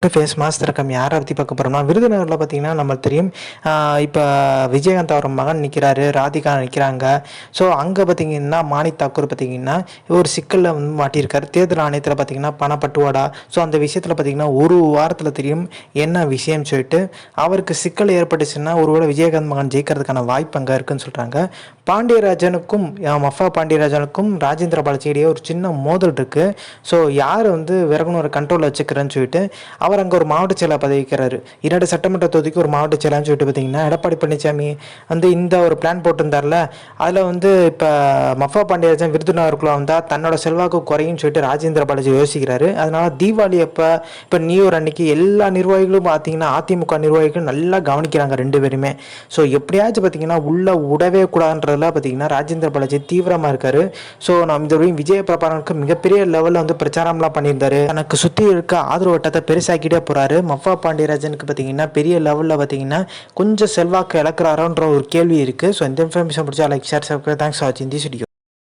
Face mass திறக்கம் யாரை பற்றி பார்க்க போகிறோம்னா, விருதுநகரில் பார்த்தீங்கன்னா நம்மளுக்கு தெரியும். இப்போ விஜயகாந்த் அவர் மகன் நிற்கிறாரு, ராதிகா நிற்கிறாங்க. ஸோ அங்கே பார்த்தீங்கன்னா மாணிக் தாக்கூர் பார்த்தீங்கன்னா ஒரு சிக்கலில் வந்து மாட்டியிருக்காரு. தேர்தல் ஆணையத்தில் பார்த்தீங்கன்னா பணப்பட்டுவாடா. ஸோ அந்த விஷயத்தில் பார்த்தீங்கன்னா ஒரு வாரத்தில் தெரியும் என்ன விஷயம்னு சொல்லிட்டு. அவருக்கு சிக்கல் ஏற்பட்டுச்சுன்னா ஒருவேளை விஜயகாந்த் மகன் ஜெயிக்கிறதுக்கான வாய்ப்பு அங்கே இருக்குன்னு சொல்கிறாங்க. பாண்டியராஜனுக்கும் மஃபா பாண்டியராஜனுக்கும் ராஜேந்திர பாலாஜி ஒரு சின்ன மோதல் இருக்குது. ஸோ யார் வந்து விறகுன்னு ஒரு கண்ட்ரோலில் வச்சுக்கிறேன்னு சொல்லிட்டு அவர் அங்கே ஒரு மாவட்ட செயலாளர் பதவிக்கிறாரு. 2 சட்டமன்ற தொகுதிக்கு ஒரு மாவட்ட செயலாளர்னு சொல்லிட்டு பார்த்தீங்கன்னா எடப்பாடி பழனிசாமி வந்து இந்த ஒரு பிளான் போட்டிருந்தார்ல. அதில் வந்து இப்போ மஃபா பாண்டியராஜன் விருதுநகருக்குள்ள வந்தால் தன்னோட செல்வாக்கு குறையும்னு சொல்லிட்டு ராஜேந்திர பாலாஜி யோசிக்கிறாரு. அதனால தீபாவளி அப்போ இப்போ நியூ இயர் அன்னைக்கு எல்லா நிர்வாகிகளும் பார்த்தீங்கன்னா அதிமுக நிர்வாகிகள் நல்லா கவனிக்கிறாங்க 2 பேருமே. ஸோ எப்படியாச்சும் பார்த்தீங்கன்னா உள்ள விடவே கூடாதுன்றதுல பார்த்தீங்கன்னா ராஜேந்திர பாலாஜி தீவிரமாக இருக்காரு. ஸோ நம்ம இந்த விஜய பிரபாகரனுக்கு மிகப்பெரிய லெவலில் வந்து பிரச்சாரம்லாம் பண்ணியிருந்தாரு. தனக்கு சுற்றி இருக்க ஆதரவு வட்டத்தை பெருசாக்கிட்டே போகிறாரு. மஃபா பாண்டியராஜனுக்கு பார்த்தீங்கன்னா பெரிய லெவலில் பார்த்தீங்கன்னா கொஞ்சம் செல்வாக்கு இழக்கிறாரோன்ற ஒரு கேள்வி இருக்குது. ஸோ இந்த இன்ஃபர்மேஷன் பிடிச்சா like share subscribe. Thanks for வாட்சிங் திஸ் வீடியோ.